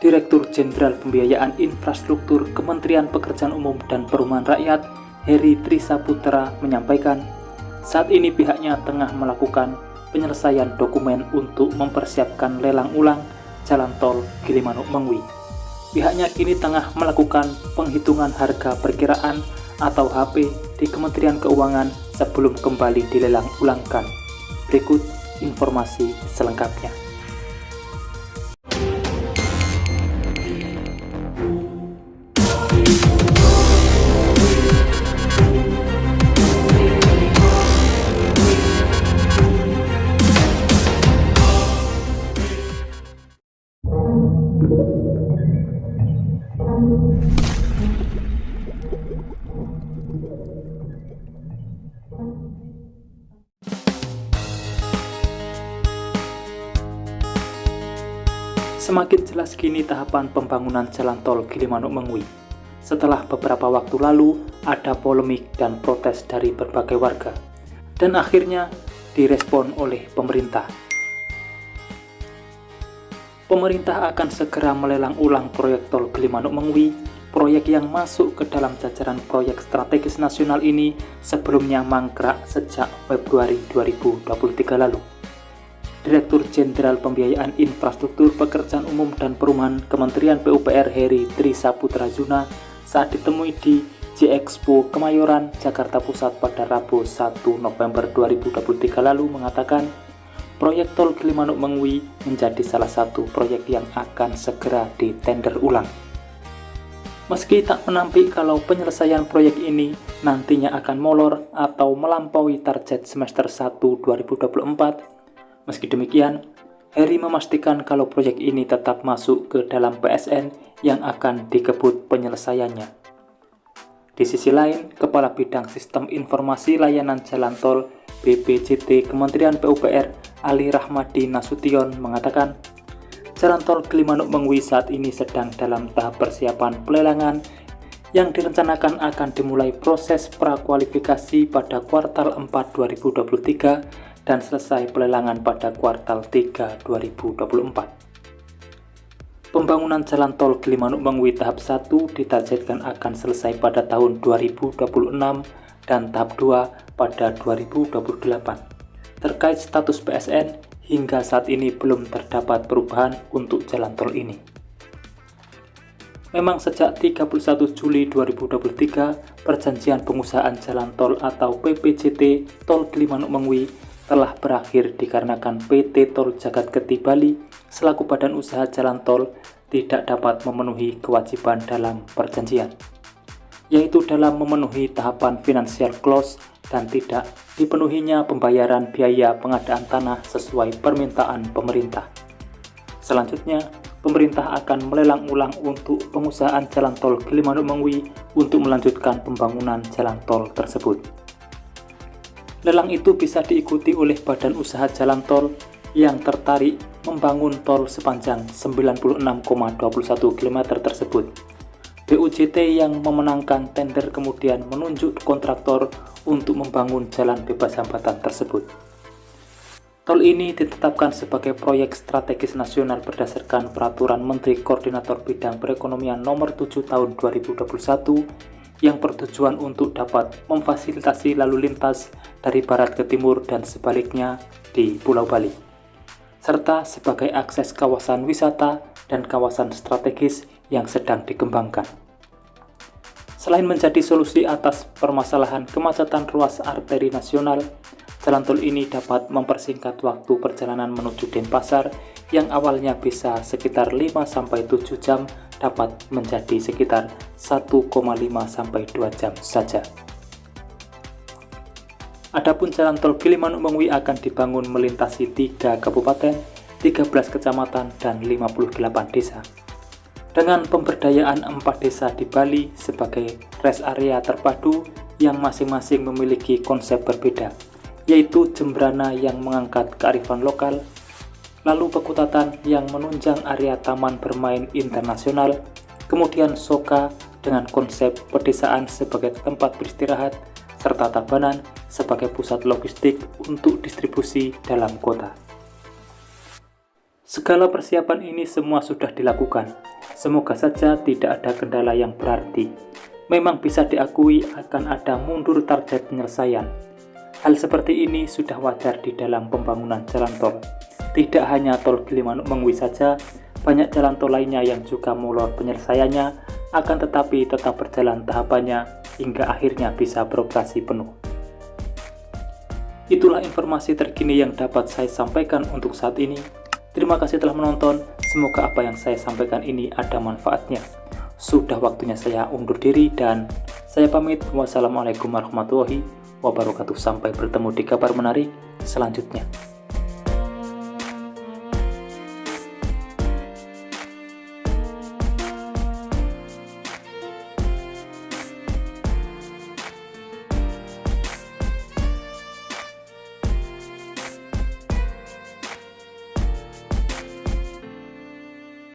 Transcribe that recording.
Direktur Jenderal Pembiayaan Infrastruktur Kementerian Pekerjaan Umum dan Perumahan Rakyat, Heri Trisaputra menyampaikan, saat ini pihaknya tengah melakukan penyelesaian dokumen untuk mempersiapkan lelang ulang Jalan Tol Gilimanuk-Mengwi. Pihaknya kini tengah melakukan penghitungan harga perkiraan atau HP di Kementerian Keuangan sebelum kembali dilelang ulangkan. Berikut informasi selengkapnya. Semakin jelas kini tahapan pembangunan Jalan Tol Gilimanuk-Mengwi. Setelah beberapa waktu lalu ada polemik dan protes dari berbagai warga, dan akhirnya direspon oleh pemerintah. Pemerintah akan segera melelang ulang proyek Tol Gilimanuk-Mengwi. Proyek yang masuk ke dalam jajaran proyek strategis nasional ini sebelumnya mangkrak sejak Februari 2023 lalu. Direktur Jenderal Pembiayaan Infrastruktur Pekerjaan Umum dan Perumahan Kementerian PUPR Heri Trisaputra saat ditemui di J-Expo Kemayoran, Jakarta Pusat pada Rabu 1 November 2023 lalu mengatakan, proyek Tol Gilimanuk-Mengwi menjadi salah satu proyek yang akan segera ditender ulang. Meski tak menampik kalau penyelesaian proyek ini nantinya akan molor atau melampaui target semester 1 2024, meski demikian, Heri memastikan kalau proyek ini tetap masuk ke dalam PSN yang akan dikebut penyelesaiannya. Di sisi lain, Kepala Bidang Sistem Informasi Layanan Jalan Tol BPJT Kementerian PUPR Ali Rahmadi Nasution mengatakan, Jalan Tol Gilimanuk-Mengwi saat ini sedang dalam tahap persiapan pelelangan yang direncanakan akan dimulai proses prakualifikasi pada kuartal 4 2023 dan selesai pelelangan pada kuartal 3 2024. Pembangunan Jalan Tol Gilimanuk-Mengwi tahap 1 ditargetkan akan selesai pada tahun 2026 dan tahap 2 pada 2028. Terkait status PSN, hingga saat ini belum terdapat perubahan untuk jalan tol ini. Memang sejak 31 Juli 2023, perjanjian pengusahaan jalan tol atau PPJT Tol Gilimanuk-Mengwi telah berakhir dikarenakan PT Tol Jagat-Geti Bali selaku badan usaha jalan tol tidak dapat memenuhi kewajiban dalam perjanjian, yaitu dalam memenuhi tahapan financial close dan tidak dipenuhinya pembayaran biaya pengadaan tanah sesuai permintaan pemerintah. Selanjutnya, pemerintah akan melelang ulang untuk pengusahaan jalan tol Gilimanuk-Mengwi untuk melanjutkan pembangunan jalan tol tersebut. Lelang itu bisa diikuti oleh badan usaha jalan tol yang tertarik membangun tol sepanjang 96,21 km tersebut. BUJT yang memenangkan tender kemudian menunjuk kontraktor untuk membangun jalan bebas hambatan tersebut. Tol ini ditetapkan sebagai proyek strategis nasional berdasarkan Peraturan Menteri Koordinator Bidang Perekonomian Nomor 7 Tahun 2021 yang bertujuan untuk dapat memfasilitasi lalu lintas dari barat ke timur dan sebaliknya di Pulau Bali, serta sebagai akses kawasan wisata dan kawasan strategis yang sedang dikembangkan. Selain menjadi solusi atas permasalahan kemacetan ruas arteri nasional, jalan tol ini dapat mempersingkat waktu perjalanan menuju Denpasar yang awalnya bisa sekitar 5-7 jam dapat menjadi sekitar 1,5-2 jam saja. Adapun jalan tol Gilimanuk-Mengwi akan dibangun melintasi 3 kabupaten, 13 kecamatan, dan 58 desa. Dengan pemberdayaan 4 desa di Bali sebagai rest area terpadu yang masing-masing memiliki konsep berbeda, yaitu Jembrana yang mengangkat kearifan lokal, lalu Pekutatan yang menunjang area taman bermain internasional, kemudian Soka dengan konsep pedesaan sebagai tempat beristirahat, serta Tabanan sebagai pusat logistik untuk distribusi dalam kota. Segala persiapan ini semua sudah dilakukan. Semoga saja tidak ada kendala yang berarti. Memang bisa diakui akan ada mundur target penyelesaian. Hal seperti ini sudah wajar di dalam pembangunan jalan tol. Tidak hanya tol Gilimanuk Mengwi saja, banyak jalan tol lainnya yang juga molor penyelesaiannya, akan tetapi tetap berjalan tahapannya hingga akhirnya bisa beroperasi penuh. Itulah informasi terkini yang dapat saya sampaikan untuk saat ini. Terima kasih telah menonton, semoga apa yang saya sampaikan ini ada manfaatnya. Sudah waktunya saya undur diri dan saya pamit. Wassalamualaikum warahmatullahi wabarakatuh. Sampai bertemu di kabar menarik selanjutnya.